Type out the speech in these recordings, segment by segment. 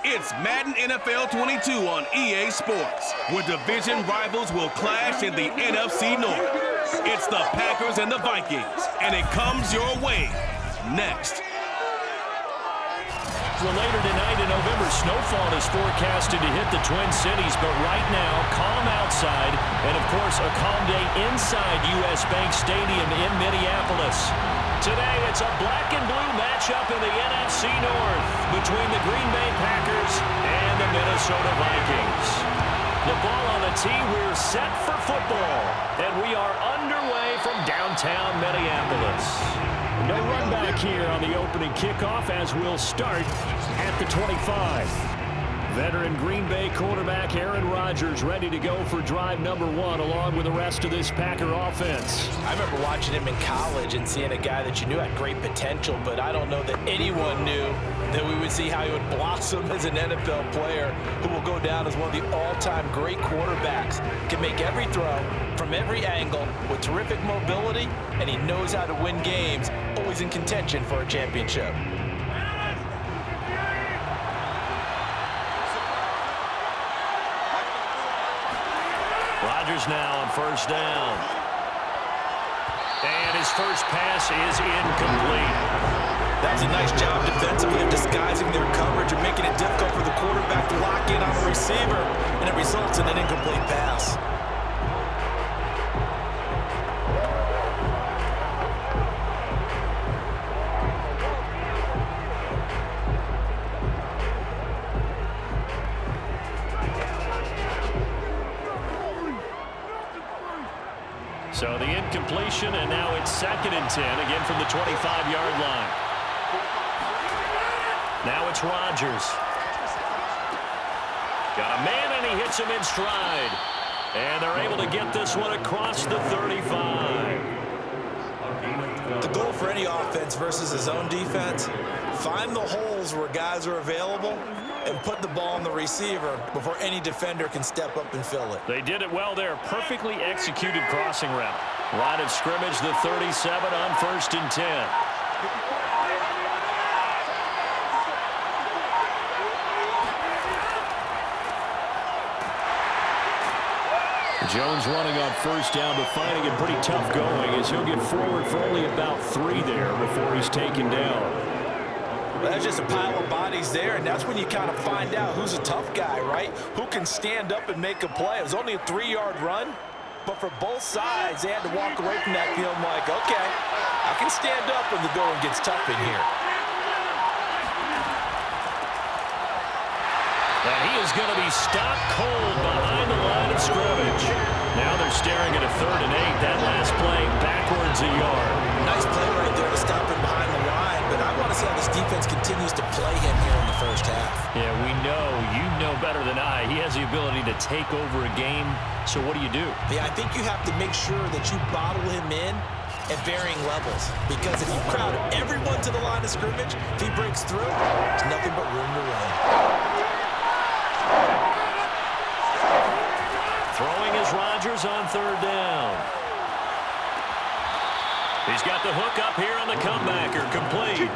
It's Madden NFL 22 on EA Sports, where division rivals will clash in the NFC North. It's the Packers and the Vikings, and it comes your way next. Well, later tonight in November, snowfall is forecasted to hit the Twin Cities, but right now, calm outside, and of course, a calm day inside U.S. Bank Stadium in Minneapolis. Today, it's a black and blue matchup in the NFC North between the Green Bay Packers and the Minnesota Vikings. The ball on the tee, we're set for football, and we are underway from downtown Minneapolis. No run back here on the opening kickoff as we'll start at the 25. Veteran Green Bay quarterback Aaron Rodgers ready to go for drive number one along with the rest of this Packer offense. I remember watching him in college and seeing a guy that you knew had great potential, but I don't know that anyone knew that we would see how he would blossom as an NFL player who will go down as one of the all-time great quarterbacks. Can make every throw from every angle with terrific mobility, and he knows how to win games, always in contention for a championship. Rodgers now on first down. And his first pass is incomplete. That was a nice job defensively of disguising their coverage and making it difficult for the quarterback to lock in on the receiver, and it results in an incomplete pass. So the incompletion, and now it's 2nd and 10, again from the 25-yard line. Now it's Rodgers. Got a man, and he hits him in stride. And they're able to get this one across the 35. The goal for any offense versus his own defense, find the holes where guys are available and put the ball on the receiver before any defender can step up and fill it. They did it well there. Perfectly executed crossing route. Line of scrimmage, the 37 on 1st and 10. Jones running on first down, but finding it pretty tough going as he'll get forward for only about 3 there before he's taken down. That's just a pile of bodies there, and that's when you kind of find out who's a tough guy, right? Who can stand up and make a play. It was only a 3-yard run, but for both sides, they had to walk away from that feeling like, okay, I can stand up when the going gets tough in here. And he is going to be stopped cold behind the line of scrimmage. Now they're staring at a 3rd and 8. That last play backwards a yard. Nice play right there to stop him behind the line, but I want to see how this defense continues to play him here in the first half. Yeah, we know. You know better than I. He has the ability to take over a game, so what do you do? Yeah, I think you have to make sure that you bottle him in at varying levels, because if you crowd everyone to the line of scrimmage, if he breaks through, there's nothing but room to run. Throwing is Rodgers on 3rd down. He's got the hook up here on the comebacker, complete.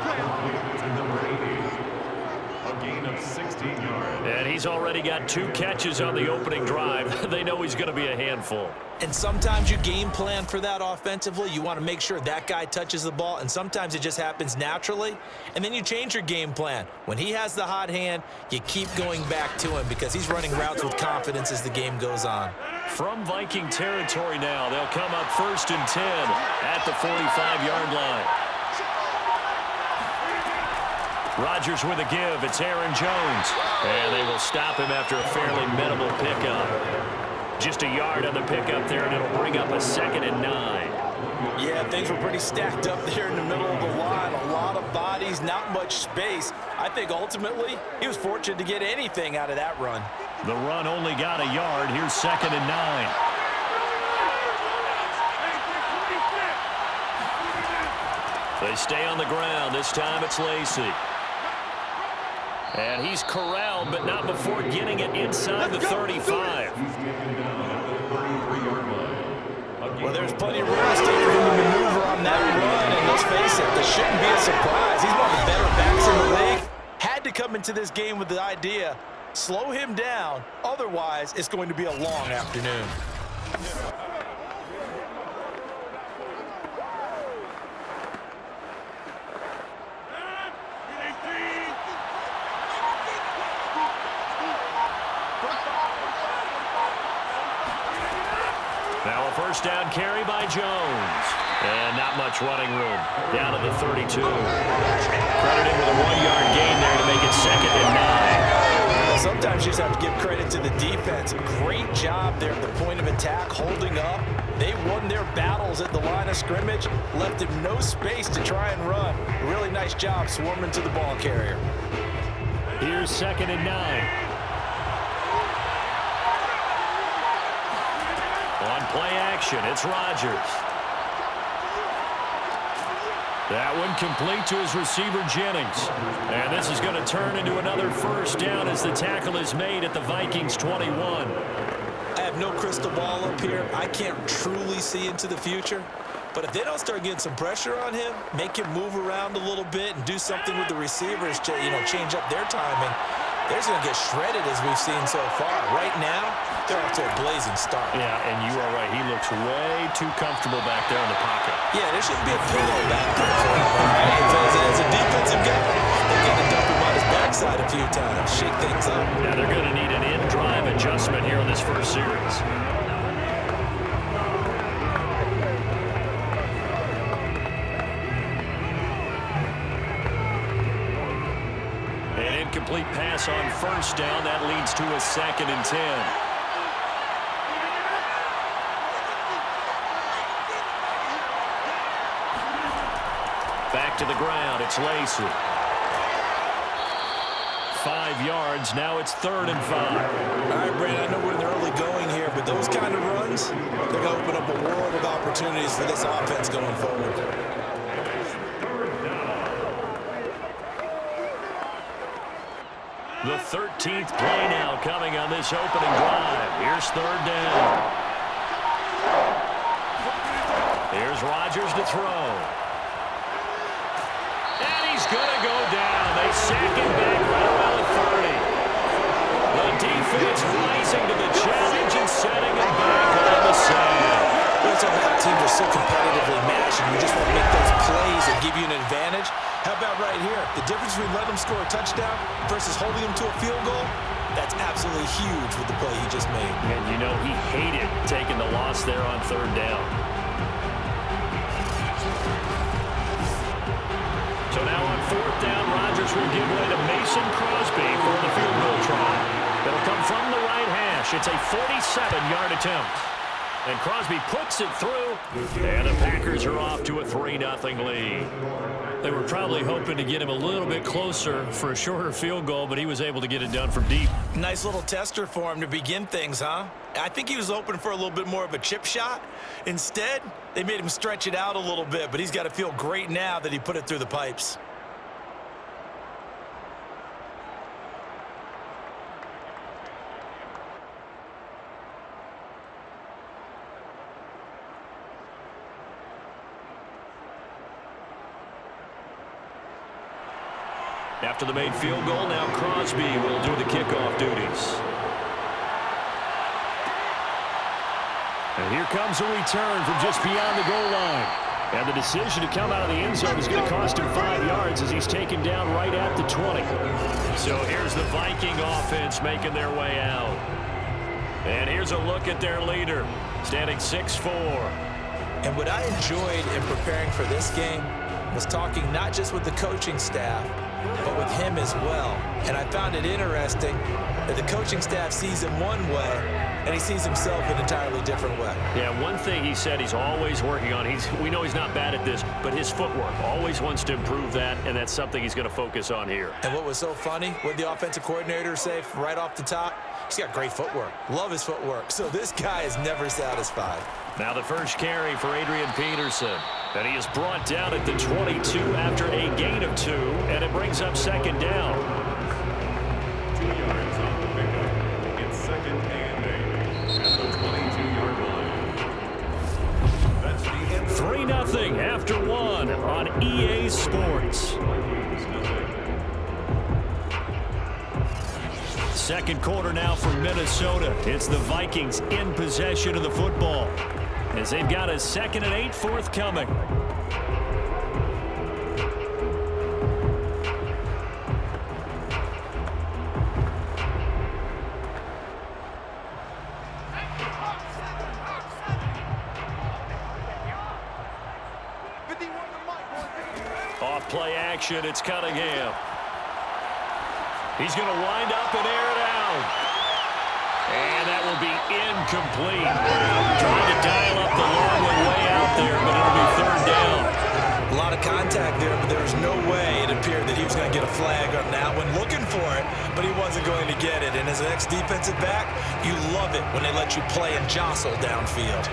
A gain of 16 yards. And he's already got 2 catches on the opening drive. They know he's going to be a handful. And sometimes you game plan for that offensively. You want to make sure that guy touches the ball, and sometimes it just happens naturally. And then you change your game plan. When he has the hot hand, you keep going back to him because he's running routes with confidence as the game goes on. From Viking territory now, they'll come up 1st and 10 at the 45-yard line. Rodgers with a give. It's Aaron Jones. And they will stop him after a fairly minimal pickup. Just a yard on the pickup there, and it'll bring up a 2nd and 9. Yeah, things were pretty stacked up there in the middle of the line. A lot of bodies, not much space. I think ultimately he was fortunate to get anything out of that run. The run only got a yard. Here's 2nd and 9. They stay on the ground. This time it's Lacy. And he's corralled, but not before getting it inside the 35. Well, there's plenty of real estate for him to maneuver on that run, and let's face it, this shouldn't be a surprise. He's one of the better backs in the league. Had to come into this game with the idea, slow him down, otherwise it's going to be a long afternoon. Now a first down carry by Jones. And not much running room. Down to the 32. Credited with a 1-yard gain there to make it 2nd and 9. Sometimes you just have to give credit to the defense. Great job there at the point of attack, holding up. They won their battles at the line of scrimmage, left him no space to try and run. Really nice job swarming to the ball carrier. Here's 2nd and 9. On play action, it's Rodgers. That one complete to his receiver, Jennings. And this is going to turn into another first down as the tackle is made at the Vikings 21. I have no crystal ball up here. I can't truly see into the future. But if they don't start getting some pressure on him, make him move around a little bit and do something with the receivers to, change up their timing, they're just going to get shredded as we've seen so far. Right now, they're off to a blazing start. Yeah, and you are right. He looks way too comfortable back there in the pocket. Yeah, there shouldn't be a pillow back there for him. Right? As a defensive guy, they've got to dump him on his backside a few times, shake things up. Yeah, they're going to need an in-drive adjustment here on this first series. An incomplete pass on first down. That leads to a 2nd and 10. Back to the ground, it's Lacy. 5 yards, now it's 3rd and 5. All right, Brandon, I know we're in the early going here, but those kind of runs, they're going to open up a world of opportunities for this offense going forward. The 13th play now coming on this opening drive. Here's 3rd down. Here's Rodgers to throw. And he's going to go down. They sack him back right around the 30. The defense rising to the challenge and setting him back on the sand. Well, so now teams are so competitively matched, and you just want to make those plays that give you an advantage. How about right here? The difference between letting them score a touchdown versus holding them to a field goal, that's absolutely huge with the play he just made. And he hated taking the loss there on 3rd down. So now on 4th down, Rodgers will give way to Mason Crosby for the field goal try. It'll come from the right hash. It's a 47-yard attempt. And Crosby puts it through. And the Packers are off to a 3-0 lead. They were probably hoping to get him a little bit closer for a shorter field goal, but he was able to get it done from deep. Nice little tester for him to begin things, huh? I think he was open for a little bit more of a chip shot. Instead, they made him stretch it out a little bit, but he's got to feel great now that he put it through the pipes. After the made field goal, now Crosby will do the kickoff duties. And here comes a return from just beyond the goal line. And the decision to come out of the end zone is going to cost him 5 yards as he's taken down right at the 20. So here's the Viking offense making their way out. And here's a look at their leader, standing 6'4". And what I enjoyed in preparing for this game was talking not just with the coaching staff, but with him as well. And I found it interesting that the coaching staff sees him one way, and he sees himself an entirely different way. Yeah, one thing he said he's always working on, we know he's not bad at this, but his footwork, always wants to improve that, and that's something he's going to focus on here. And what was so funny, what the offensive coordinator say right off the top, he's got great footwork. Love his footwork. So this guy is never satisfied. Now the first carry for Adrian Peterson. And he is brought down at the 22 after a gain of 2, and it brings up 2nd down. 2 yards on the pickup. It's 2nd and 8 at the 22-yard line. That's the end. 3-0 after 1 on EA Sports. Second quarter now for Minnesota. It's the Vikings in possession of the football as they've got a 2nd and 8 forthcoming. Off play action, it's Cunningham. He's going to wind up and air it out. And that will be incomplete. Trying to dial up the long way out there, but it'll be 3rd down. A lot of contact there, but there was no way it appeared that he was going to get a flag on that one. Looking for it, but he wasn't going to get it. And as an ex-defensive back, you love it when they let you play and jostle downfield.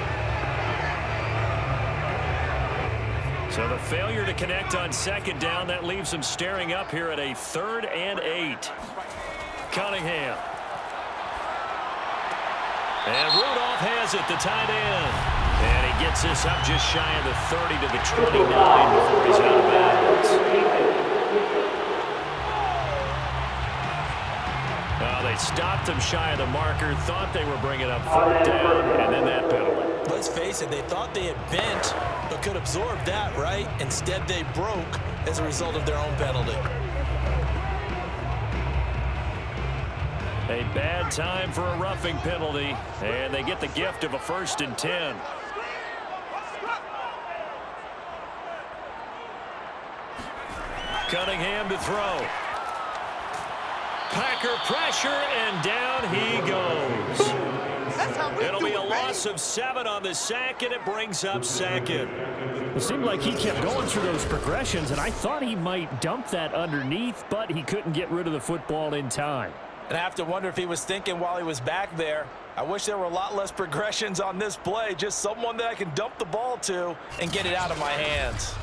So the failure to connect on 2nd down, that leaves him staring up here at a 3rd and 8. Cunningham. And Rudolph has it, the tight end. And he gets this up just shy of the 30 to the 29 before he's out of bounds. Well, they stopped him shy of the marker, thought they were bringing up 4th down, and then that penalty. Let's face it, they thought they had bent, but could absorb that, right? Instead, they broke as a result of their own penalty. A bad time for a roughing penalty, and they get the gift of a 1st and 10. Cunningham to throw. Packer pressure, and down he goes. It'll be a loss of 7 on the sack, and it brings up 2nd. It seemed like he kept going through those progressions, and I thought he might dump that underneath, but he couldn't get rid of the football in time. And I have to wonder if he was thinking while he was back there, I wish there were a lot less progressions on this play, just someone that I can dump the ball to and get it out of my hands.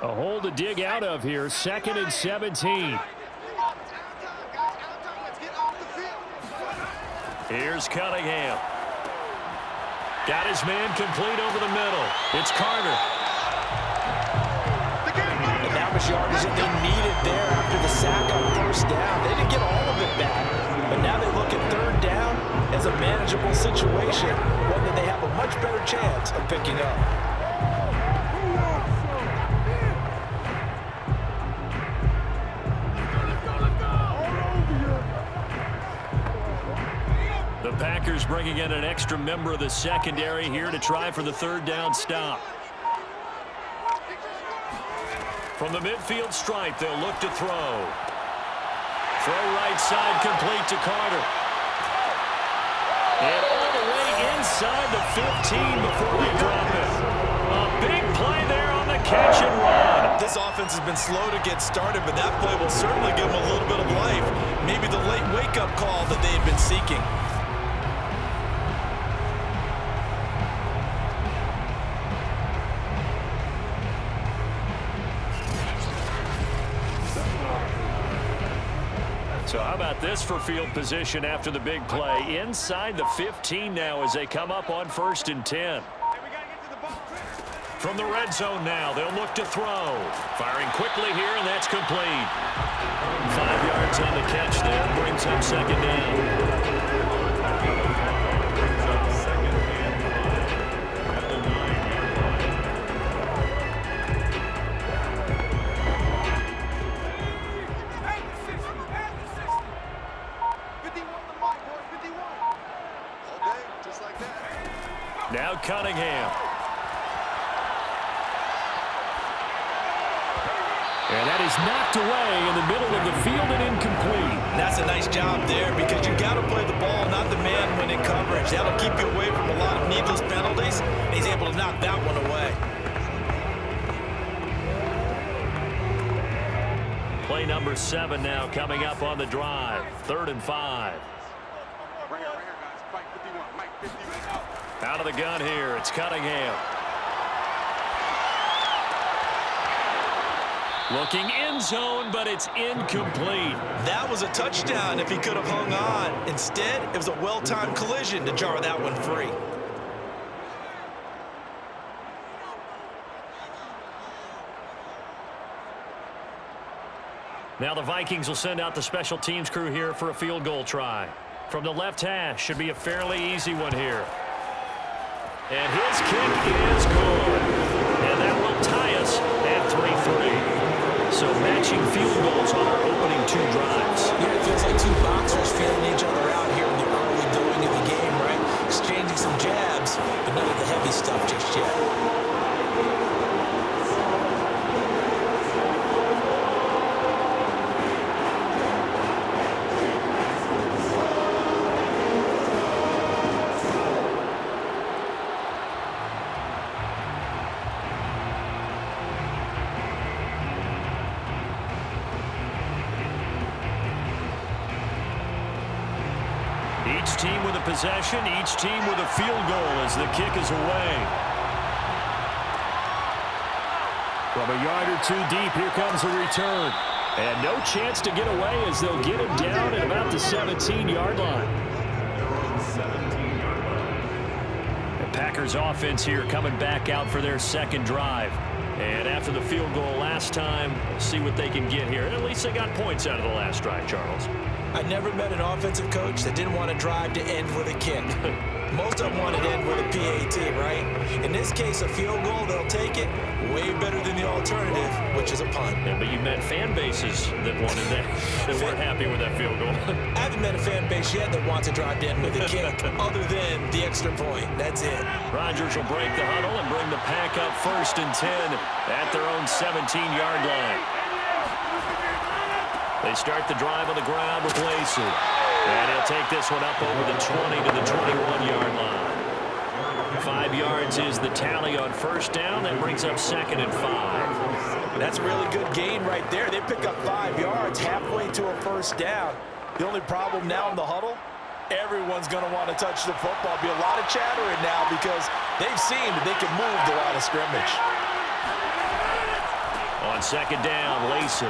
A hole to dig out of here, 2nd and 17. Here's Cunningham. Got his man complete over the middle. It's Carter. And that was yardage that they needed there after the sack on 1st down. They didn't get all of it back, but now they look at 3rd down as a manageable situation, one that they have a much better chance of picking up. The Packers bringing in an extra member of the secondary here to try for the 3rd down stop. From the midfield stripe, they'll look to throw. Throw right side complete to Carter. And all the way inside the 15 before they drop it. A big play there on the catch and run. This offense has been slow to get started, but that play will certainly give them a little bit of life. Maybe the late wake-up call that they had been seeking. So how about this for field position after the big play? Inside the 15 now as they come up on 1st and 10. From the red zone now, they'll look to throw. Firing quickly here, and that's complete. 5 yards on the catch there, brings up 2nd down. Now Cunningham. And that is knocked away in the middle of the field and incomplete. That's a nice job there because you got to play the ball, not the man when in coverage. That'll keep you away from a lot of needless penalties. And he's able to knock that one away. Play number 7 now coming up on the drive. 3rd and 5. Out of the gun here, it's Cunningham. Looking end zone, but it's incomplete. That was a touchdown if he could have hung on. Instead, it was a well-timed collision to jar that one free. Now the Vikings will send out the special teams crew here for a field goal try. From the left hash, should be a fairly easy one here. And his kick is good. And that will tie us at 3-3. So matching field goals on our opening 2 drives. Yeah, it feels like 2 boxers feeling each other out here in the early going of the game, right? Exchanging some jabs, but none of the heavy stuff just yet. Each team with a possession, each team with a field goal as the kick is away. From a yard or 2 deep, here comes a return. And no chance to get away as they'll get him down at about the 17-yard line. The Packers offense here coming back out for their second drive. And after the field goal last time, we'll see what they can get here. And at least they got points out of the last drive, Charles. I never met an offensive coach that didn't want to drive to end with a kick. Most of them want to end with a PAT, right? In this case, a field goal, they'll take it. Way better than the alternative, which is a punt. Yeah, but you met fan bases that wanted that, that weren't happy with that field goal. I haven't met a fan base yet that wants to drive to end with a kick, other than the extra point. That's it. Rodgers will break the huddle and bring the pack up 1st and 10 at their own 17-yard line. They start the drive on the ground with Lacy. And he'll take this one up over the 20 to the 21-yard line. 5 yards is the tally on 1st down. That brings up 2nd and 5. That's a really good gain right there. They pick up 5 yards halfway to a 1st down. The only problem now in the huddle, everyone's going to want to touch the football. Be a lot of chattering now because they've seen that they can move the line of scrimmage. On 2nd down, Lacy.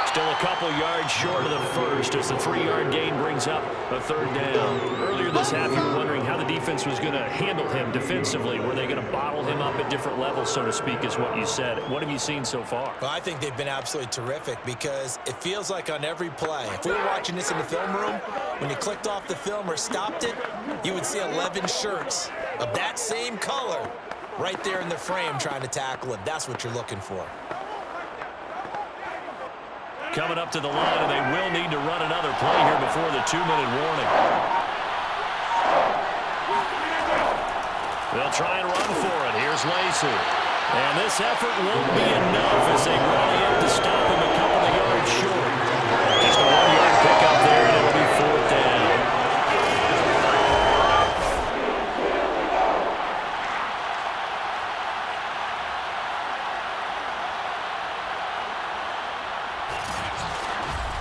Still a couple yards short of the 1st as the 3-yard gain brings up a 3rd down. Earlier this half, you were wondering how the defense was going to handle him defensively. Were they going to bottle him up at different levels, so to speak, is what you said. What have you seen so far? Well, I think they've been absolutely terrific because it feels like on every play, if we were watching this in the film room, when you clicked off the film or stopped it, you would see 11 shirts of that same color right there in the frame trying to tackle him. That's what you're looking for. Coming up to the line, and they will need to run another play here before the 2-minute warning. They'll try and run for it. Here's Lacy. And this effort won't be enough as they rally up to stop him a couple of yards short. Just a 1-yard pickup there, and it'll be 4th down.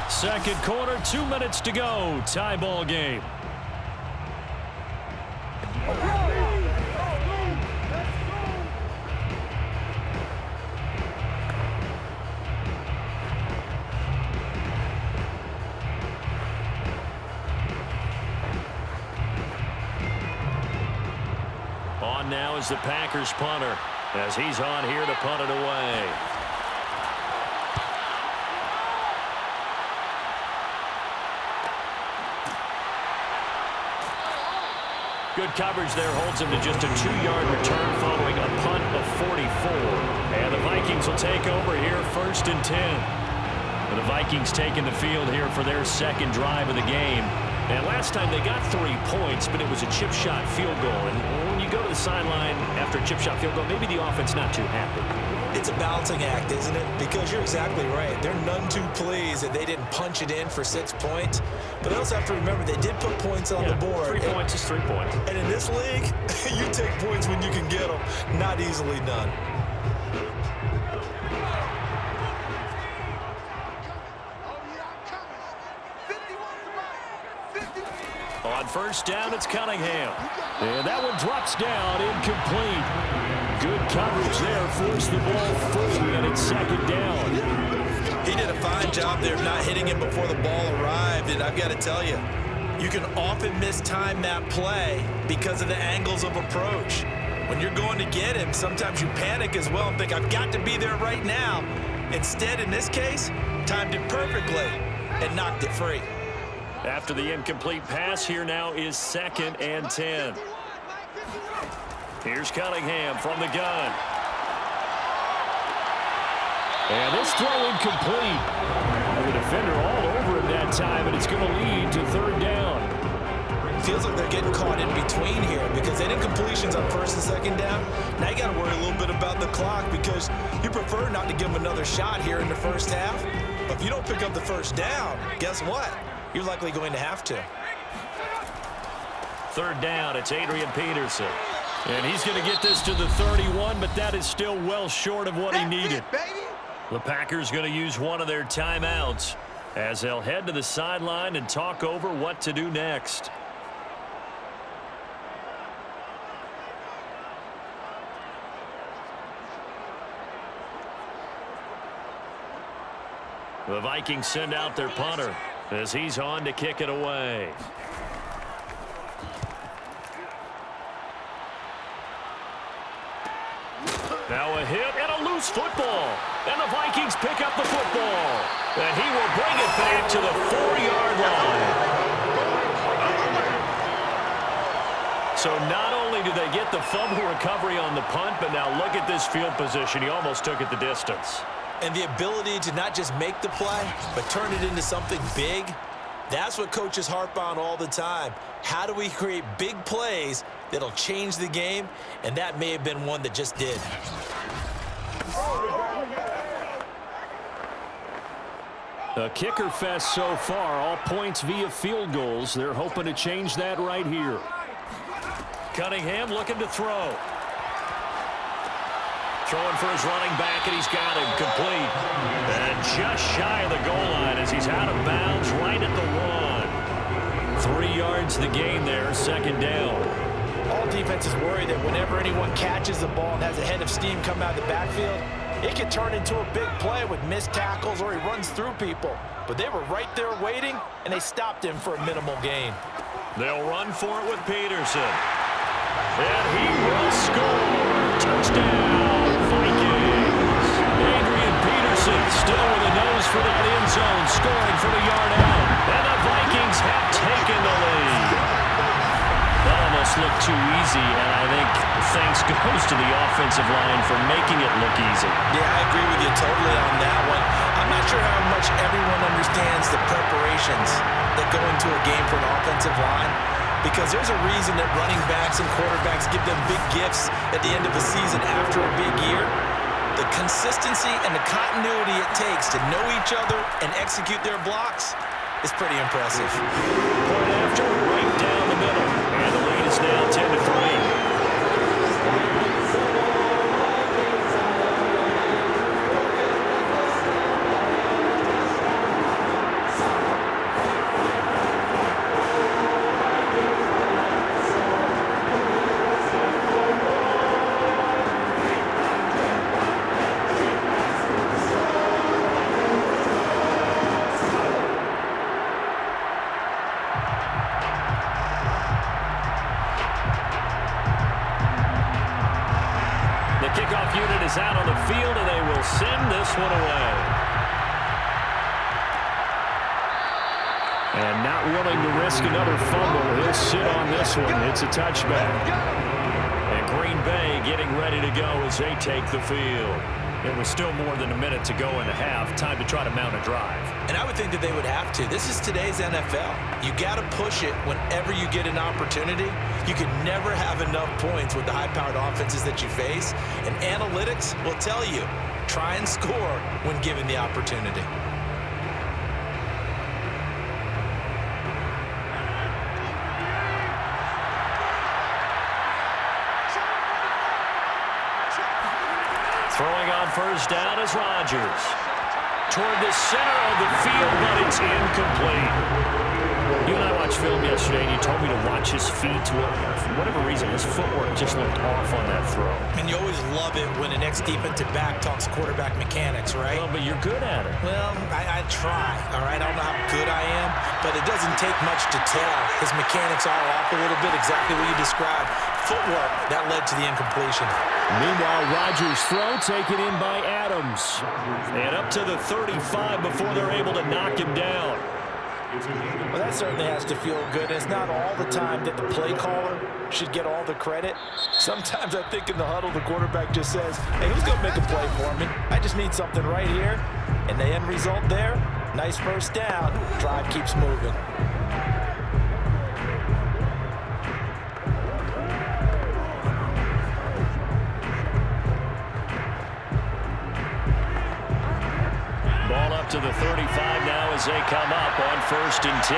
Second quarter, 2 minutes to go. Tie ball game. On now is the Packers punter as he's on here to punt it away. Good coverage there holds him to just a 2-yard return following a punt of 44. And the Vikings will take over here 1st and 10. And the Vikings taking the field here for their second drive of the game. And last time they got 3 points, but it was a chip shot field goal. And when you go to the sideline after a chip shot field goal, maybe the offense not too happy. It's a balancing act, isn't it? Because you're exactly right. They're none too pleased that they didn't punch it in for 6 points. But they also have to remember they did put points on the board. 3 points is 3 points. And in this league, you take points when you can get them. Not easily done. On 1st down, it's Cunningham. And that one drops down, incomplete. Good coverage there, forced the ball free, and it's 2nd down. He did a fine job there of not hitting him before the ball arrived, and I've got to tell you, you can often mistime that play because of the angles of approach. When you're going to get him, sometimes you panic as well and think, I've got to be there right now. Instead, in this case, timed it perfectly and knocked it free. After the incomplete pass, here now is 2nd and 10. Here's Cunningham from the gun. And this throw incomplete. The defender all over him that time, and it's going to lead to 3rd down. Feels like they're getting caught in between here because that incompletion's on 1st and 2nd down. Now you got to worry a little bit about the clock because you prefer not to give them another shot here in the first half. But if you don't pick up the 1st down, guess what? You're likely going to have to. 3rd down, it's Adrian Peterson. And he's going to get this to the 31, but that is still well short of what he needed. The Packers going to use one of their timeouts as they'll head to the sideline and talk over what to do next. The Vikings send out their punter as he's on to kick it away. Now a hit and a loose football. And the Vikings pick up the football. And he will bring it back to the 4-yard line. So not only do they get the fumble recovery on the punt, but now look at this field position. He almost took it the distance. And the ability to not just make the play, but turn it into something big, that's what coaches harp on all the time. How do we create big plays that'll change the game? And that may have been one that just did. A kicker fest so far, all points via field goals. They're hoping to change that right here. Cunningham looking to throw. Throwing for his running back, and he's got him complete. And just shy of the goal line as he's out of bounds right at the 1. 3 yards the gain there, 2nd down. All defenses worry that whenever anyone catches the ball and has a head of steam come out of the backfield, it can turn into a big play with missed tackles or he runs through people. But they were right there waiting, and they stopped him for a minimal gain. They'll run for it with Peterson. And he will score. Touchdown, Vikings. Adrian Peterson still with a nose for that end zone, scoring from a yard out. And the Vikings have taken the lead. That almost looked too easy, and I think thanks goes to the offensive line for making it look easy. Yeah, I agree with you totally on that one. I'm not sure how much everyone understands the preparations that go into a game for an offensive line, because there's a reason that running backs and quarterbacks give them big gifts at the end of the season after a big year. The consistency and the continuity it takes to know each other and execute their blocks is pretty impressive. Point after, right down the middle. And the lead is now 10-3. Kickoff unit is out on the field, and they will send this one away. And not willing to risk another fumble. He'll sit on this one. It's a touchback. And Green Bay getting ready to go as they take the field. It was still more than a minute to go in the half. Time to try to mount a drive. And I would think that they would have to. This is today's NFL. You got to push it whenever you get an opportunity. You can never have enough points with the high-powered offenses that you face. And analytics will tell you, try and score when given the opportunity. Throwing on first down is Rodgers. Toward the center of the field, but it's incomplete. You and I watched film yesterday, and you told me to watch his feet. For whatever reason, his footwork just looked off on that throw. And you always love it when an ex-defensive back talks quarterback mechanics, right? Well, but you're good at it. Well, I try, all right? I don't know how good I am, but it doesn't take much to tell. His mechanics are off a little bit, exactly what you described. footwork that led to the incompletion. Meanwhile, Rodgers' throw taken in by Adams. And up to the 35 before they're able to knock him down. Well, that certainly has to feel good. It's not all the time that the play caller should get all the credit. Sometimes I think in the huddle, the quarterback just says, hey, who's going to make a play for me? I just need something right here. And the end result there, nice first down. Drive keeps moving. Ball up to the 35 now as they come up on 1st and 10.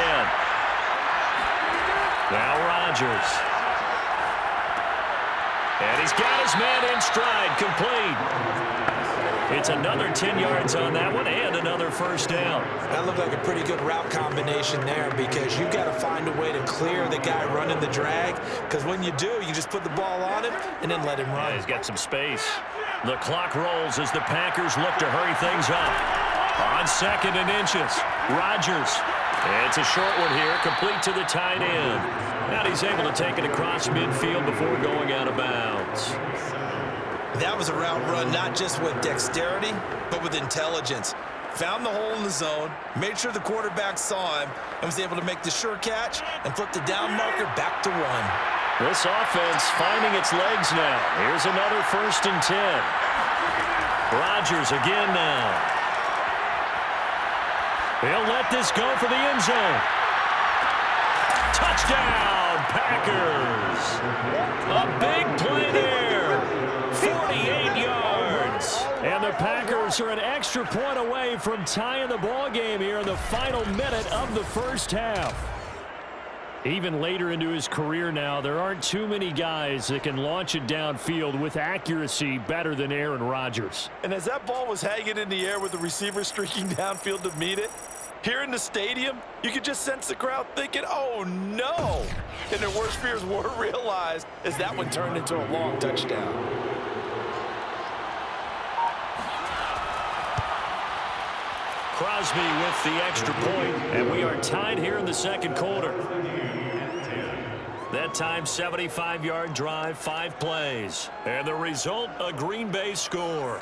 Now Rodgers. And he's got his man in stride, complete. It's another 10 yards on that one and another first down. That looked like a pretty good route combination there because you got to find a way to clear the guy running the drag, because when you do, you just put the ball on him and then let him run. Yeah, he's got some space. The clock rolls as the Packers look to hurry things up. On 2nd and inches, Rodgers. It's a short one here, complete to the tight end. Now he's able to take it across midfield before going out of bounds. That was a route run not just with dexterity, but with intelligence. Found the hole in the zone, made sure the quarterback saw him, and was able to make the sure catch and flip the down marker back to 1. This offense finding its legs now. Here's another 1st and 10. Rodgers again now. He'll let this go for the end zone. Touchdown, Packers. A big play there. 48 yards. And the Packers are an extra point away from tying the ball game here in the final minute of the first half. Even later into his career now, there aren't too many guys that can launch it downfield with accuracy better than Aaron Rodgers. And as that ball was hanging in the air with the receiver streaking downfield to meet it, here in the stadium, you could just sense the crowd thinking, oh no! And their worst fears were realized as that one turned into a long touchdown. Crosby with the extra point, and we are tied here in the second quarter. That time, 75-yard drive, 5 plays. And the result, a Green Bay score.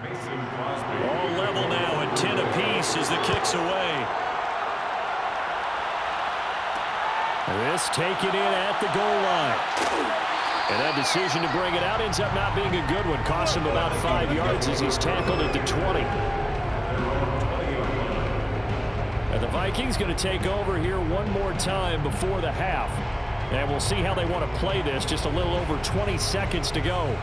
All level now at 10 apiece as the kick's away. This taken in at the goal line. And that decision to bring it out ends up not being a good one. Cost him about 5 yards as he's tackled at the 20. And the Vikings going to take over here one more time before the half. And we'll see how they want to play this. Just a little over 20 seconds to go.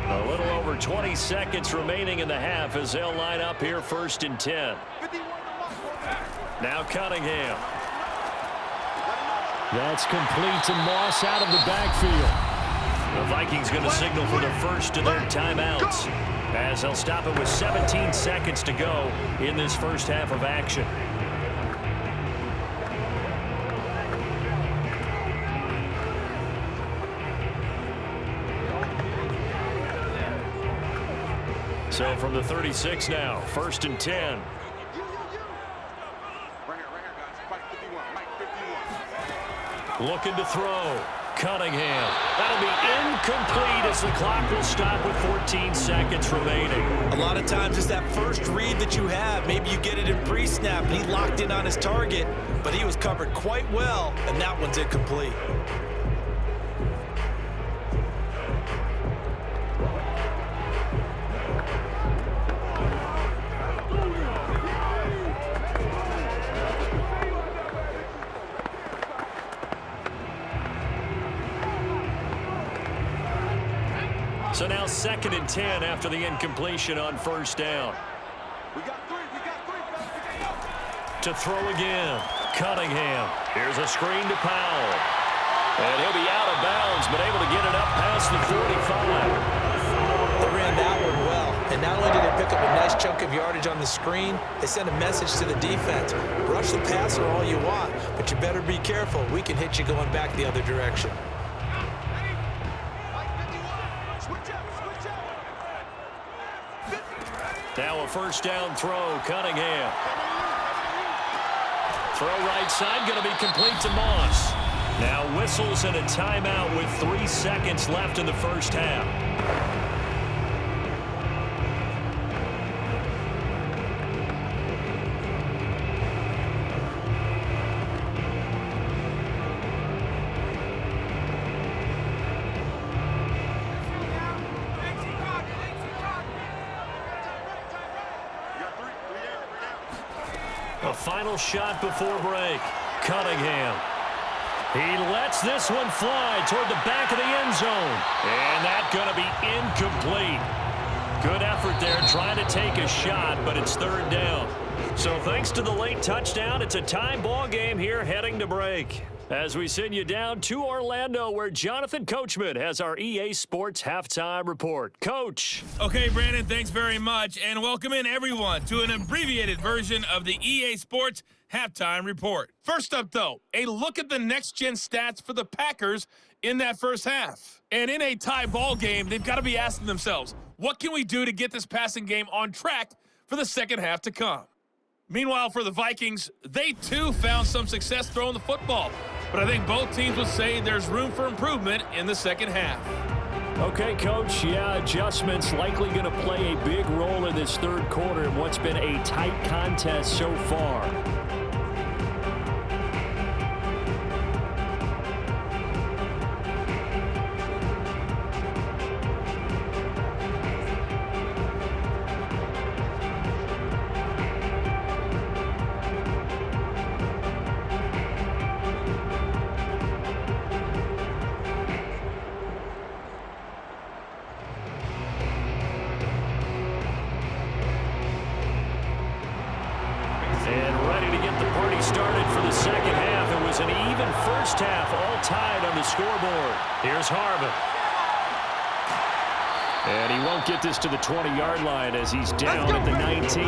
A little over 20 seconds remaining in the half as they'll line up here 1st and 10. Now Cunningham. That's complete to Moss out of the backfield. The Vikings going to signal for the first of their timeouts as they'll stop it with 17 seconds to go in this first half of action. So from the 36 now, 1st and 10. Looking to throw. Cunningham. That'll be incomplete as the clock will stop with 14 seconds remaining. A lot of times it's that first read that you have. Maybe you get it in pre-snap and he locked in on his target, but he was covered quite well, and that one's incomplete. So now 2nd and 10 after the incompletion on first down. To throw again, Cunningham. Here's a screen to Powell. And he'll be out of bounds, but able to get it up past the 45. They ran that one well. And not only did they pick up a nice chunk of yardage on the screen, they sent a message to the defense. Rush the passer all you want, but you better be careful. We can hit you going back the other direction. Now a first down throw, Cunningham. Throw right side, going to be complete to Moss. Now whistles and a timeout with 3 seconds left in the first half. A final shot before break. Cunningham. He lets this one fly toward the back of the end zone. And that's going to be incomplete. Good effort there trying to take a shot, but it's 3rd down. So thanks to the late touchdown, it's a tie ball game here heading to break. As we send you down to Orlando, where Jonathan Coachman has our EA Sports Halftime Report. Coach. Okay, Brandon, thanks very much, and welcome in everyone to an abbreviated version of the EA Sports Halftime Report. First up, though, a look at the next-gen stats for the Packers in that first half. And in a tie ball game, they've got to be asking themselves, what can we do to get this passing game on track for the second half to come? Meanwhile, for the Vikings, they too found some success throwing the football. But I think both teams would say there's room for improvement in the second half. Okay, Coach, yeah, adjustments likely going to play a big role in this third quarter in what's been a tight contest so far. Here's Harvin. And he won't get this to the 20-yard line as he's down at the 19.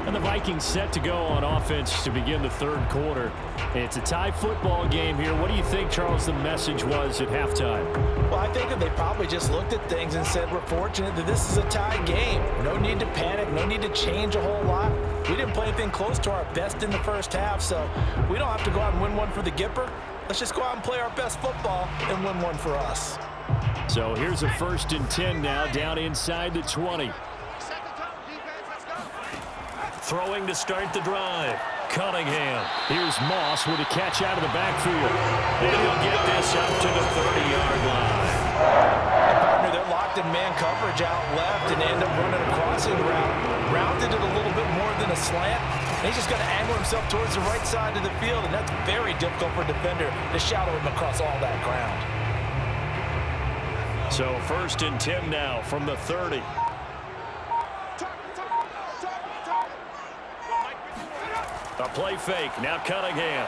And the Vikings set to go on offense to begin the third quarter. It's a tie football game here. What do you think, Charles, the message was at halftime? Well, I think that they probably just looked at things and said, we're fortunate that this is a tie game. No need to panic, no need to change a whole lot. We didn't play anything close to our best in the first half, so we don't have to go out and win one for the Gipper. Let's just go out and play our best football and win one for us. So here's a 1st and 10 now, down inside the 20. Throwing to start the drive. Cunningham. Here's Moss with a catch out of the backfield. And he'll get this up to the 30-yard line. And partner, they're locked in man coverage out left and end up running a crossing route. Rounded it a little bit more than a slant. And he's just going to angle himself towards the right side of the field, and that's very difficult for a defender to shadow him across all that ground. So 1st and 10 now from the 30. A play fake. Now Cunningham.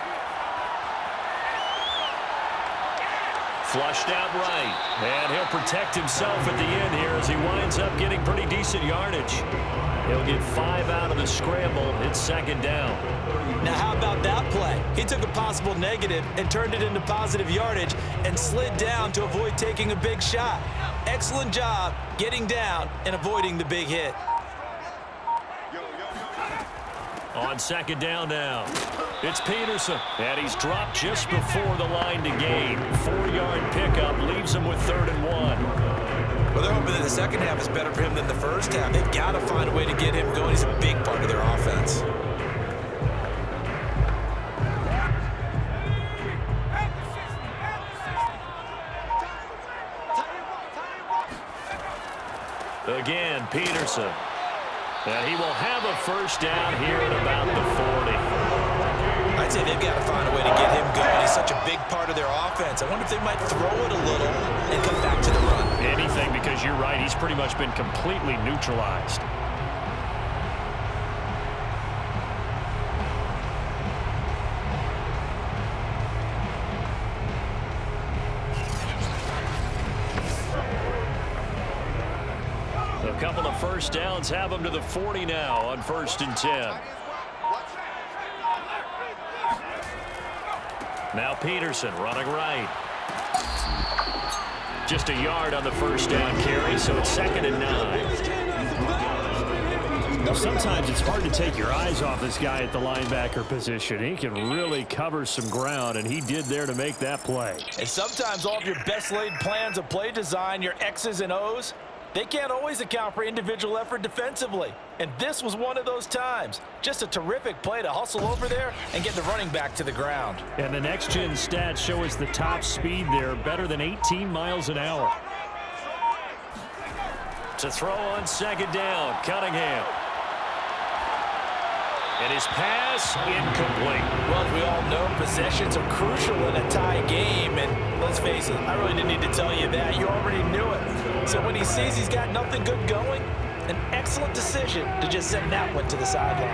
Flushed out right. And he'll protect himself at the end here as he winds up getting pretty decent yardage. He'll get 5 out of the scramble. It's 2nd down. Now how about that play? He took a possible negative and turned it into positive yardage and slid down to avoid taking a big shot. Excellent job getting down and avoiding the big hit. On 2nd down now, it's Peterson, and he's dropped just before the line to gain. 4-yard pickup leaves him with 3rd and 1. Well, they're hoping that the second half is better for him than the first half. They've got to find a way to get him going. He's a big part of their offense. Again, Peterson. And he will have a 1st down here at about the 40. I I'd say they've got to find a way to get him going. He's such a big part of their offense. I wonder if they might throw it a little and come back to the run. Anything, because you're right. He's pretty much been completely neutralized. A couple of first downs have them to the 40 now on 1st and 10. Now Peterson running right. Just a yard on the first down carry, so it's 2nd and 9. Now sometimes it's hard to take your eyes off this guy at the linebacker position. He can really cover some ground, and he did there to make that play. And sometimes all of your best laid plans of play design, your X's and O's, they can't always account for individual effort defensively. And this was one of those times. Just a terrific play to hustle over there and get the running back to the ground. And the next-gen stats show us the top speed there, better than 18 miles an hour. To throw on 2nd down, Cunningham. And his pass incomplete. Well, as we all know, possessions are crucial in a tie game. And let's face it, I really didn't need to tell you that. You already knew it. So when he sees he's got nothing good going, an excellent decision to just send that one to the sideline.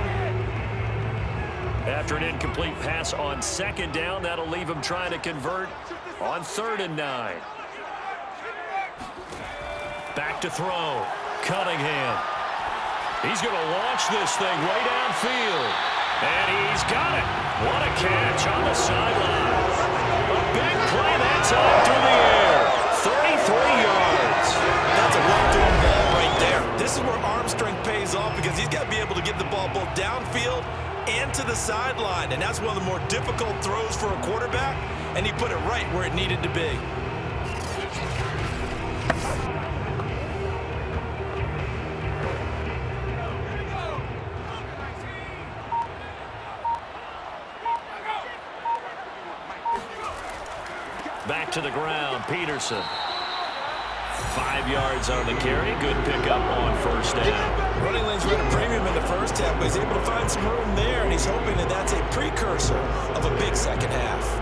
After an incomplete pass on 2nd down, that'll leave him trying to convert on 3rd and 9. Back to throw. Cunningham. He's going to launch this thing way downfield. And he's got it. What a catch on the sideline. A big play that time through the air. 33 yards. That's a well-thrown ball right there. This is where arm strength pays off because he's got to be able to get the ball both downfield and to the sideline. And that's one of the more difficult throws for a quarterback. And he put it right where it needed to be. Back to the ground, Peterson. 5 yards on the carry. Good pickup on 1st down. Running lanes ran a premium in the first half, but he's able to find some room there, and he's hoping that that's a precursor of a big second half.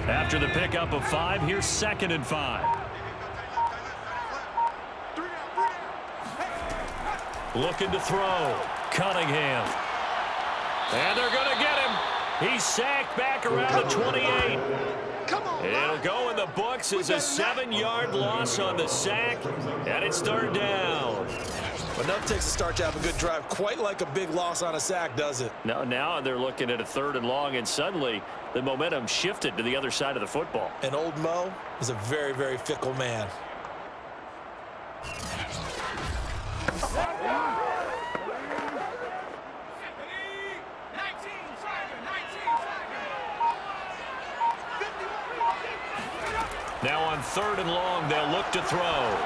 After the pickup of 5, here's 2nd and 5. Looking to throw. Cunningham. And they're going to get him. He's sacked back around the 28. It'll go in the books as a 7-yard loss on the sack, and it's 3rd down. But nothing takes a start to have a good drive quite like a big loss on a sack, does it? Now they're looking at a 3rd and long, and suddenly the momentum shifted to the other side of the football. And old Mo is a very, very fickle man. Now on 3rd and long, they'll look to throw.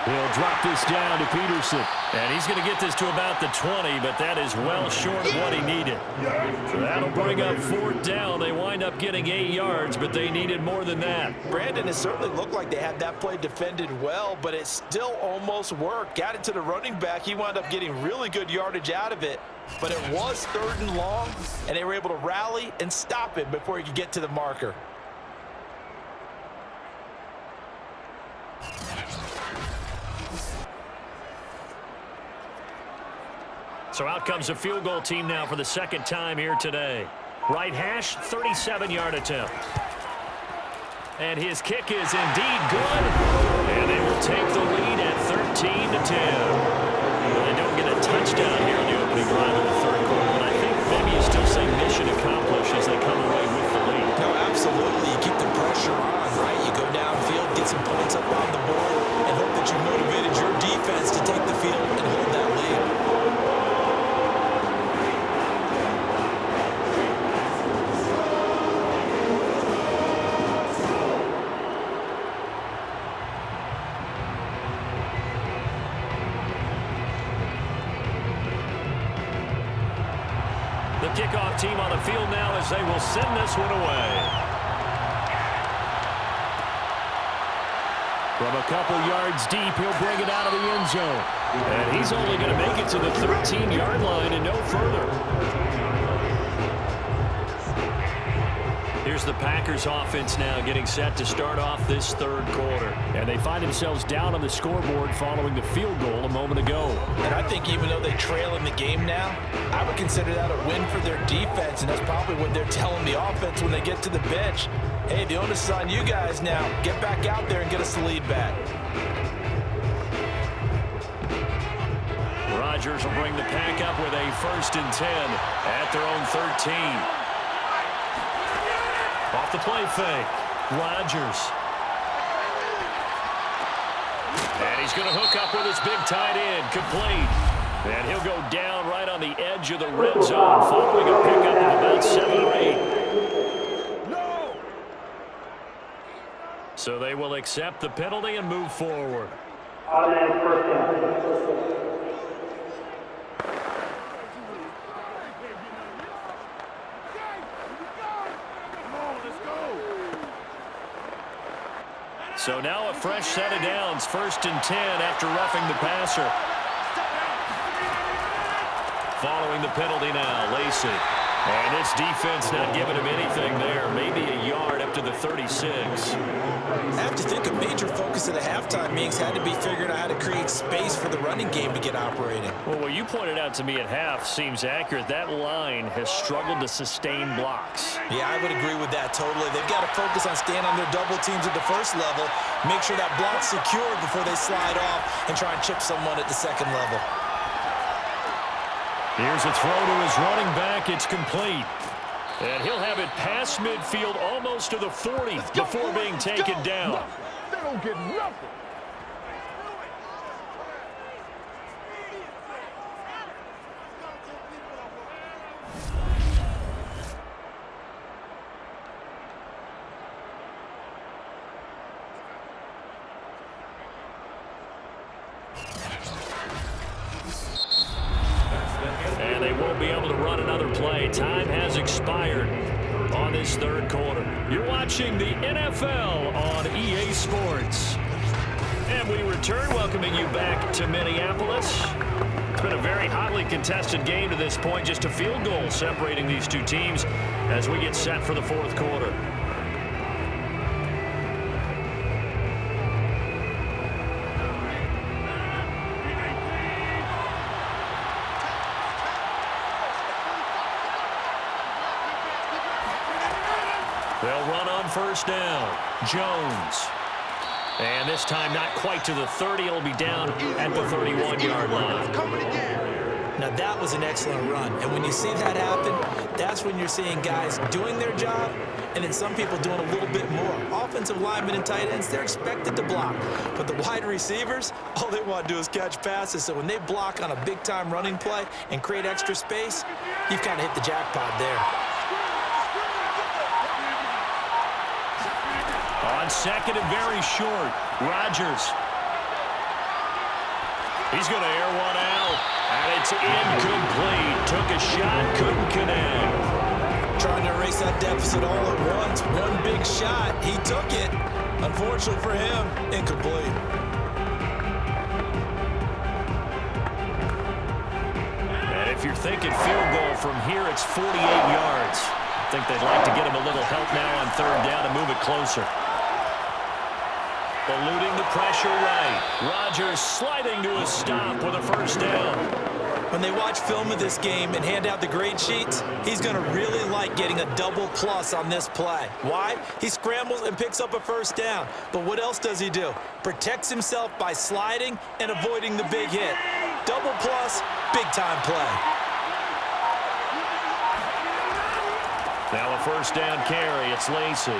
He'll drop this down to Peterson. And he's going to get this to about the 20, but that is well short of what he needed. So that'll bring up 4th down. They wind up getting 8 yards, but they needed more than that. Brandon, it certainly looked like they had that play defended well, but it still almost worked. Got it to the running back. He wound up getting really good yardage out of it, but it was 3rd and long, and they were able to rally and stop it before he could get to the marker. So out comes a field goal team now for the 2nd time here today. Right hash, 37-yard attempt. And his kick is indeed good. And they will take the lead at 13-10. They don't get a touchdown here in the opening drive of the 3rd quarter, but I think maybe you still say mission accomplished as they come away with the lead. No, absolutely. You keep the pressure on, right? You go downfield, get some points up on the board, and hope that you've motivated your defense to take the field and hold that lead. kickoff team on the field now as they will send this one away. From a couple yards deep, he'll bring it out of the end zone. And he's only going to make it to the 13-yard line and no further. Here's the Packers offense now getting set to start off this third quarter. And they find themselves down on the scoreboard following the field goal a moment ago. And I think even though they trail in the game now, I would consider that a win for their defense, and that's probably what they're telling the offense when they get to the bench. Hey, the onus is on you guys now. Get back out there and get us the lead back. Rodgers will bring the pack up with a 1st and 10 at their own 13. Off the play fake, Rodgers. And he's going to hook up with his big tight end, complete. And he'll go down right on the edge of the red zone, following a pickup of about 7 or 8. No! So they will accept the penalty and move forward. So now a fresh set of downs, 1st and 10 after roughing the passer. Following the penalty now, Lacy. And this defense not giving him anything there. Maybe a yard up to the 36. I have to think a major focus of the halftime meetings had to be figuring out how to create space for the running game to get operating. Well, what you pointed out to me at half seems accurate. That line has struggled to sustain blocks. Yeah, I would agree with that totally. They've got to focus on staying on their double teams at the first level, make sure that block's secured before they slide off and try and chip someone at the second level. Here's a throw to his running back. It's complete. And he'll have it past midfield almost to the 40 before being taken down. They don't get nothing. And they won't be able to run another play. Time has expired on this third quarter. You're watching the NFL on EA Sports. And we return, welcoming you back to Minneapolis. It's been a very hotly contested game to this point. Just a field goal separating these two teams as we get set for the fourth quarter. They'll run on 1st down. Jones. And this time not quite to the 30. It'll be down at the 31-yard line. Now that was an excellent run. And when you see that happen, that's when you're seeing guys doing their job and then some people doing a little bit more. Offensive linemen and tight ends, they're expected to block. But the wide receivers, all they want to do is catch passes. So when they block on a big-time running play and create extra space, you've kind of hit the jackpot there. On 2nd and very short, Rodgers. He's going to air one out, and it's incomplete. Took a shot, couldn't connect. Trying to erase that deficit all at once. One big shot, he took it. Unfortunately for him, incomplete. And if you're thinking field goal from here, it's 48 yards. I think they'd like to get him a little help now on 3rd down and move it closer. Eluding the pressure right. Rodgers sliding to a stop with a 1st down. When they watch film of this game and hand out the grade sheets, he's going to really like getting a double plus on this play. Why? He scrambles and picks up a 1st down. But what else does he do? Protects himself by sliding and avoiding the big hit. Double plus, big-time play. Now a 1st down carry. It's Lacy.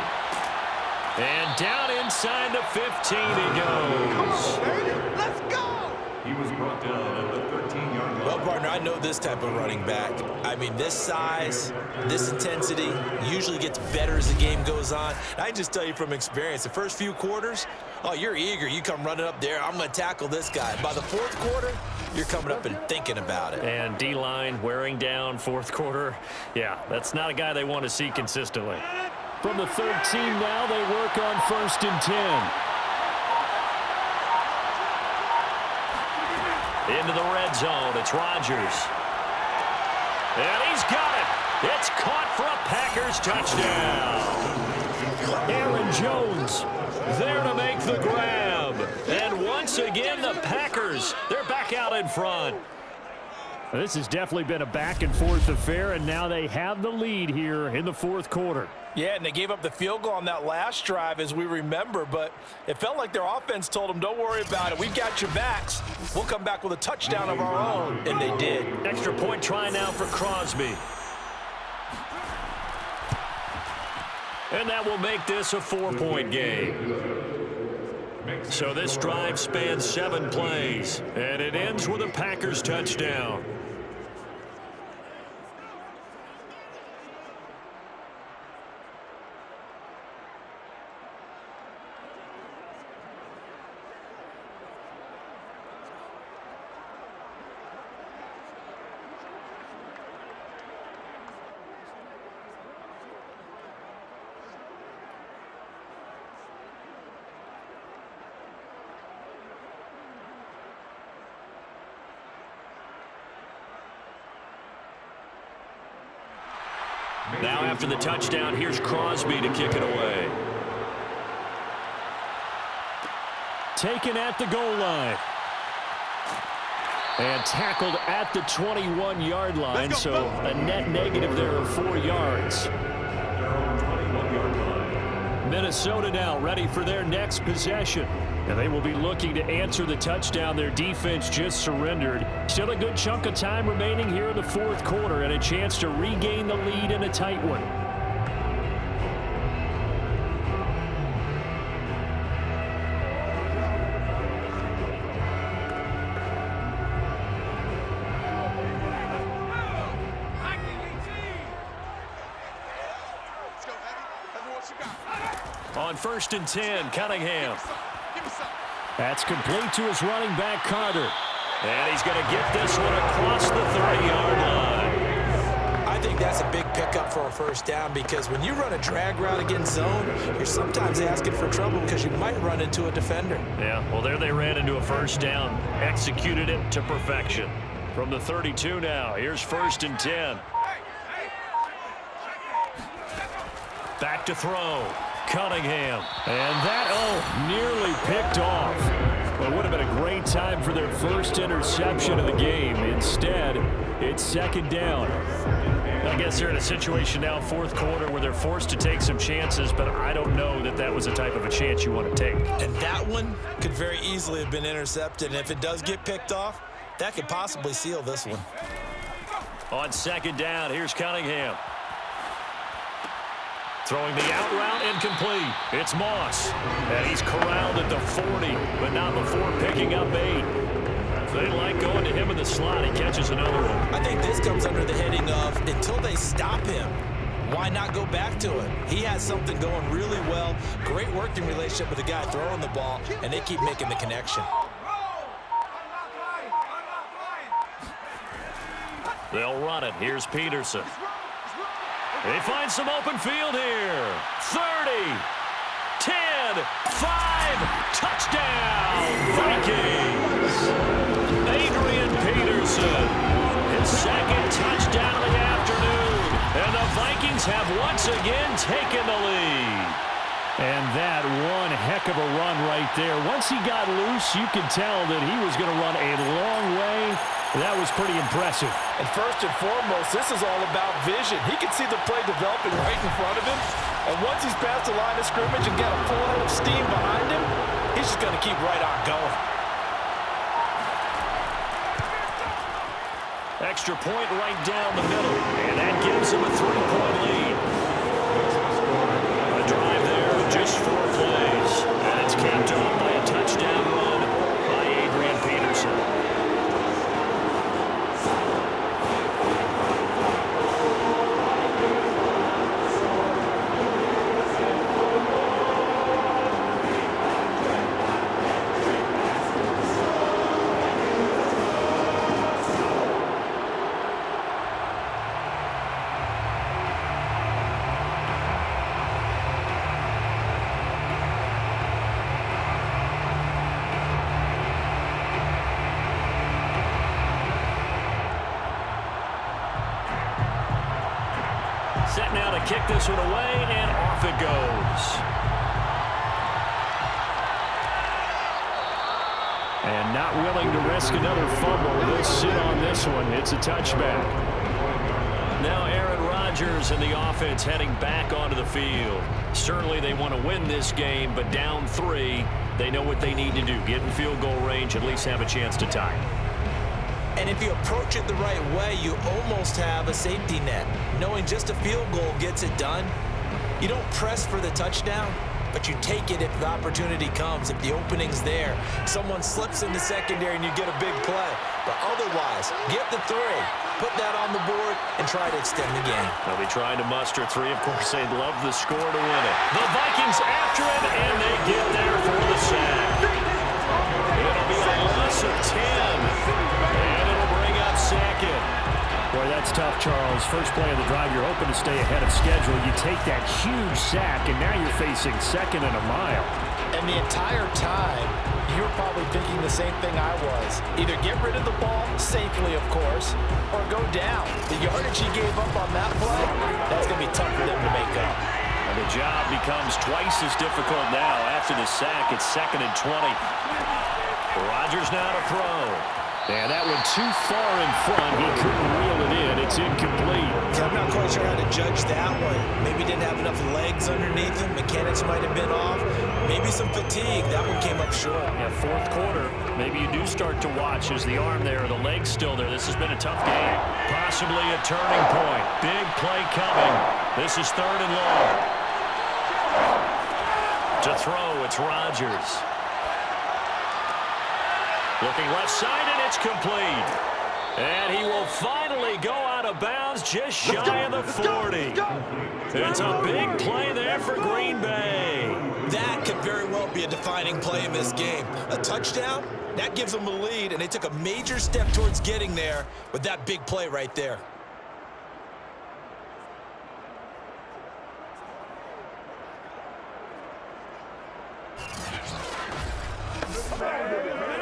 And down inside the 15 he goes. Let's go! He was brought down at the 13-yard line. Well, partner, I know this type of running back. I mean, this size, this intensity usually gets better as the game goes on. I can just tell you from experience, the first few quarters, oh, you're eager. You come running up there, I'm going to tackle this guy. By the 4th quarter, you're coming up and thinking about it. And D-line wearing down fourth quarter. Yeah, that's not a guy they want to see consistently. From the 13 now, they work on 1st and 10. Into the red zone, it's Rodgers. And he's got it. It's caught for a Packers touchdown. Aaron Jones There to make the grab. And once again, the Packers, they're back out in front. This has definitely been a back-and-forth affair, and now they have the lead here in the fourth quarter. Yeah, and they gave up the field goal on that last drive, as we remember, but it felt like their offense told them, don't worry about it. We've got your backs. We'll come back with a touchdown of our own, and they did. Extra point try now for Crosby. And that will make this a 4-point game. So this drive spans 7 plays, and it ends with a Packers touchdown. Now after the touchdown, here's Crosby to kick it away. Taken at the goal line. And tackled at the 21-yard line, so a net negative there of 4 yards. Minnesota now ready for their next possession. And they will be looking to answer the touchdown their defense just surrendered. Still a good chunk of time remaining here in the fourth quarter and a chance to regain the lead in a tight one. On 1st and 10, Cunningham. That's complete to his running back, Carter. And he's going to get this one across the 30-yard line. I think that's a big pickup for a first down because when you run a drag route against zone, you're sometimes asking for trouble because you might run into a defender. Yeah, well, there they ran into a first down. Executed it to perfection. From the 32 now, here's 1st and 10. Back to throw. Cunningham. And that, nearly picked off. Well, it would have been a great time for their first interception of the game. Instead, it's 2nd down. I guess they're in a situation now, fourth quarter, where they're forced to take some chances, but I don't know that that was the type of a chance you want to take. And that one could very easily have been intercepted. And if it does get picked off, that could possibly seal this one. On 2nd down, here's Cunningham. Throwing the out route, incomplete. It's Moss. And he's corralled at the 40, but not before picking up 8. They like going to him in the slot. He catches another one. I think this comes under the heading of until they stop him, why not go back to it? He has something going really well. Great working relationship with the guy throwing the ball, and they keep making the connection. They'll run it. Here's Peterson. They find some open field here. 30, 10, 5, touchdown, Vikings. Adrian Peterson, his 2nd touchdown of the afternoon. And the Vikings have once again taken the lead. And that one heck of a run right there. Once he got loose, you could tell that he was going to run a long way. That was pretty impressive. And first and foremost, this is all about vision. He can see the play developing right in front of him. And once he's past the line of scrimmage and got a full head of steam behind him, he's just going to keep right on going. Extra point right down the middle. And that gives him a 3-point lead. A drive there with just 4 plays. And it's capped off by a touchdown run by Adrian Peterson. kick this one away, and off it goes. And not willing to risk another fumble. He'll sit on this one. It's a touchback. Now Aaron Rodgers and the offense heading back onto the field. Certainly they want to win this game, but down 3, they know what they need to do. Get in field goal range, at least have a chance to tie. And if you approach it the right way, you almost have a safety net. Knowing just a field goal gets it done. You don't press for the touchdown, but you take it if the opportunity comes, if the opening's there. Someone slips in the secondary and you get a big play. But otherwise, get the 3, put that on the board, and try to extend the game. They'll be trying to muster 3. Of course, they'd love the score to win it. The Vikings after it, and they get there for the sack. It'll be a loss of 10, and it'll bring up second. Boy, that's tough, Charles. First play of the drive, you're hoping to stay ahead of schedule. You take that huge sack, and now you're facing second and a mile. And the entire time, you were probably thinking the same thing I was. Either get rid of the ball, safely, of course, or go down. The yardage he gave up on that play, that's going to be tough for them to make up. And the job becomes twice as difficult now. After the sack, it's 2nd and 20. Rodgers now to throw. Yeah, that one too far in front. He couldn't reel it in. It's incomplete. I'm not quite sure how to judge that one. Maybe didn't have enough legs underneath him. Mechanics might have been off. Maybe some fatigue. That one came up short. Yeah, 4th quarter. Maybe you do start to watch as the arm there, the leg's still there. This has been a tough game. Possibly a turning point. Big play coming. This is 3rd and long. To throw, it's Rodgers. Looking left side, and it's complete. And he will finally go out of bounds just shy of the 40. It's a big play there for Green Bay. That could very well be a defining play in this game. A touchdown, that gives them a lead, and they took a major step towards getting there with that big play right there.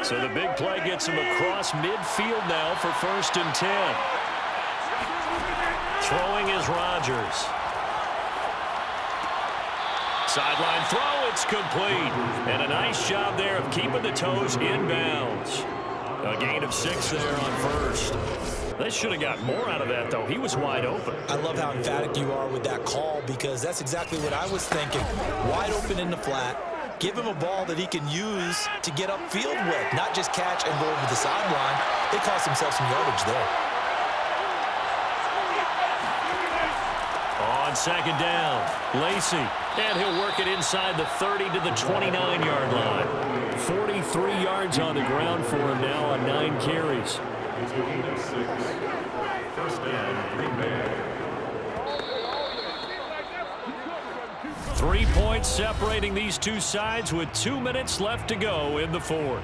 So the big play gets him across midfield now for 1st and 10. Throwing is Rodgers. Sideline throw, it's complete. And a nice job there of keeping the toes inbounds. A gain of 6 there on 1st. They should have got more out of that, though. He was wide open. I love how emphatic you are with that call, because that's exactly what I was thinking. Wide open in the flat. Give him a ball that he can use to get upfield with, not just catch and go over the sideline. They cost themselves some yardage there. On 2nd down, Lacy. And he'll work it inside the 30 to the 29-yard line. 43 yards on the ground for him now on 9 carries. 1st down, Green Bay. 3 points separating these two sides with 2 minutes left to go in the 4th.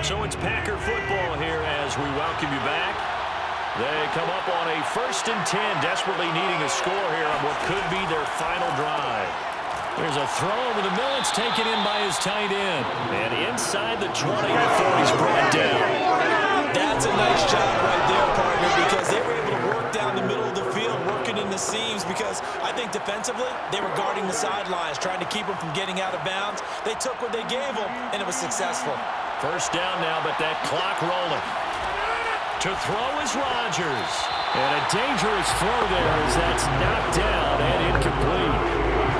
So it's Packer football here as we welcome you back. They come up on a 1st and 10, desperately needing a score here on what could be their final drive. There's a throw over the middle. It's taken in by his tight end. And inside the 20 before he's brought down. That's a nice job right there, partner, because they were able to work down the middle of the field, working in the seams, because I think defensively they were guarding the sidelines, trying to keep them from getting out of bounds. They took what they gave them, and it was successful. 1st down now, but that clock rolling. To throw is Rodgers. And a dangerous throw there as that's knocked down and incomplete.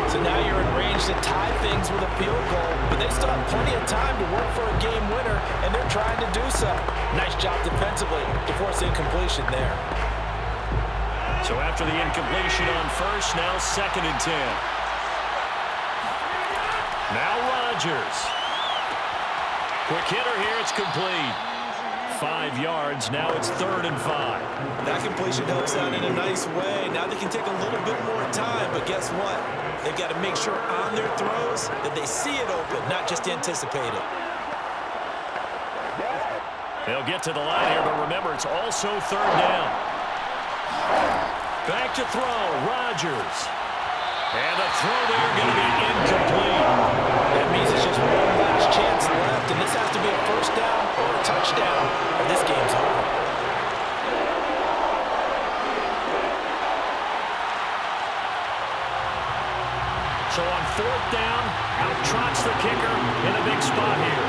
So now you're in range to tie things with a field goal, but they still have plenty of time to work for a game winner, and they're trying to do so. Nice job defensively to force incompletion there. So after the incompletion on 1st, now 2nd and 10. Now Rodgers. Quick hitter here, it's complete. 5 yards, now it's 3rd and 5. That completion helps out in a nice way. Now they can take a little bit more time, but guess what? They've got to make sure on their throws that they see it open, not just anticipate it. They'll get to the line here, but remember, it's also 3rd down. Back to throw, Rodgers. And the throw there going to be incomplete. That means it's just one last chance left, and this has to be a first down or a touchdown, or this game's over. So on fourth down, out trots the kicker in a big spot here.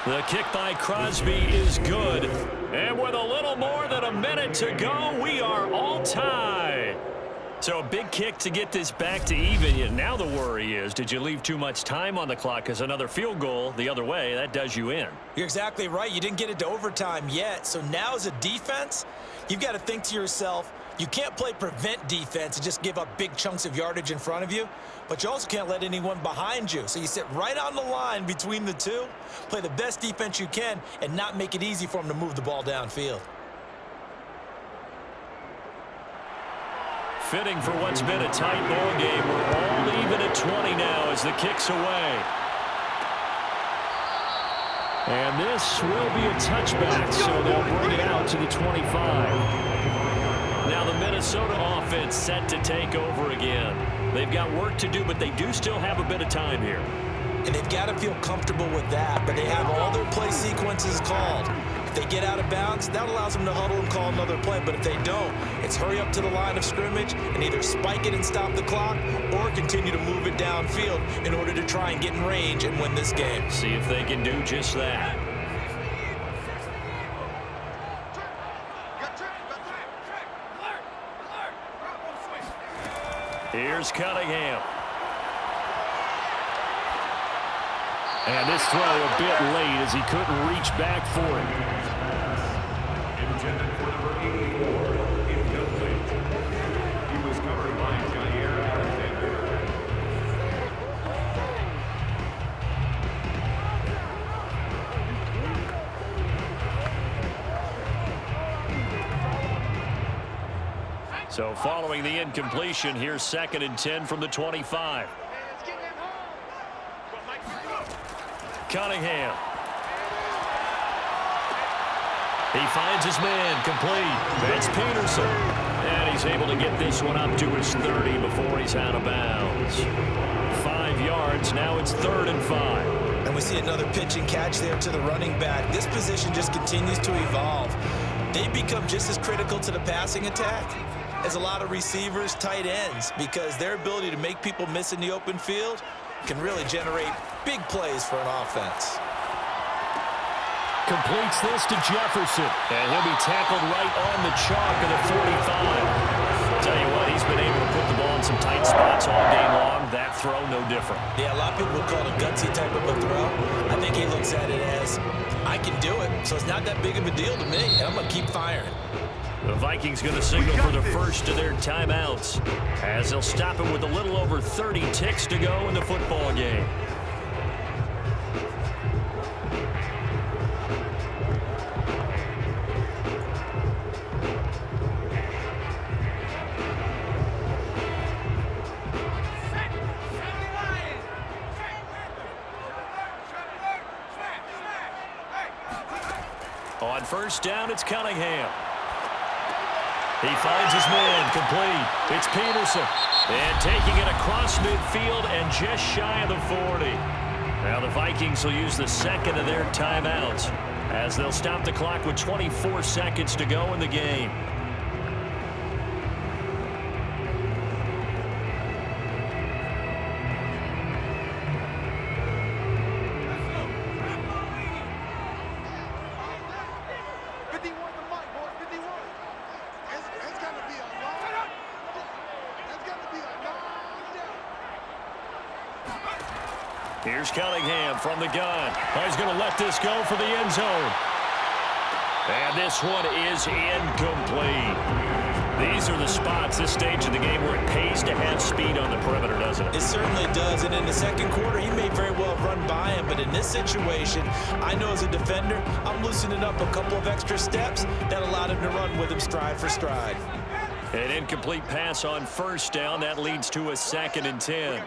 The kick by Crosby is good. And with a little more than a minute to go, we are all tied. So a big kick to get this back to even. Now the worry is, did you leave too much time on the clock? Because another field goal the other way, that does you in. You're exactly right. You didn't get it to overtime yet. So now as a defense, you've got to think to yourself, you can't play prevent defense and just give up big chunks of yardage in front of you, but you also can't let anyone behind you. So you sit right on the line between the two, play the best defense you can, and not make it easy for them to move the ball downfield. Fitting for what's been a tight ball game. We're all even at 20 now as the kick's away. And this will be a touchback, so they'll bring it out to the 25. Now the Minnesota offense set to take over again. They've got work to do, but they do still have a bit of time here. And they've got to feel comfortable with that, but they have all their play sequences called. If they get out of bounds, that allows them to huddle and call another play, but if they don't, it's hurry up to the line of scrimmage and either spike it and stop the clock or continue to move it downfield in order to try and get in range and win this game. See if they can do just that. Here's Cunningham. And this throw a bit late as he couldn't reach back for it. Intended for number 84, incomplete. He was covered by Jair Alexander. So following the incompletion, here's 2nd and 10 from the 25. Cunningham. He finds his man, complete. That's Peterson. And he's able to get this one up to his 30 before he's out of bounds. 5 yards, now it's 3rd and 5. And we see another pitch and catch there to the running back. This position just continues to evolve. They become just as critical to the passing attack as a lot of receivers, tight ends, because their ability to make people miss in the open field can really generate big plays for an offense. Completes this to Jefferson. And he'll be tackled right on the chalk of the 45. Tell you what, he's been able to put the ball in some tight spots all game long. That throw, no different. Yeah, a lot of people would call it a gutsy type of a throw. I think he looks at it as, I can do it, so it's not that big of a deal to me, and I'm going to keep firing. The Vikings going to signal for the first of their timeouts as they'll stop it with a little over 30 ticks to go in the football game. On first down, it's Cunningham. He finds his man, complete. It's Peterson. And taking it across midfield and just shy of the 40. Now the Vikings will use the 2nd of their timeouts as they'll stop the clock with 24 seconds to go in the game. Here's Cunningham from the gun. He's going to let this go for the end zone. And this one is incomplete. These are the spots, this stage of the game, where it pays to have speed on the perimeter, doesn't it? It certainly does. And in the second quarter, he may very well have run by him. But in this situation, I know as a defender, I'm loosening up a couple of extra steps that allowed him to run with him stride for stride. An incomplete pass on first down. That leads to a 2nd and 10.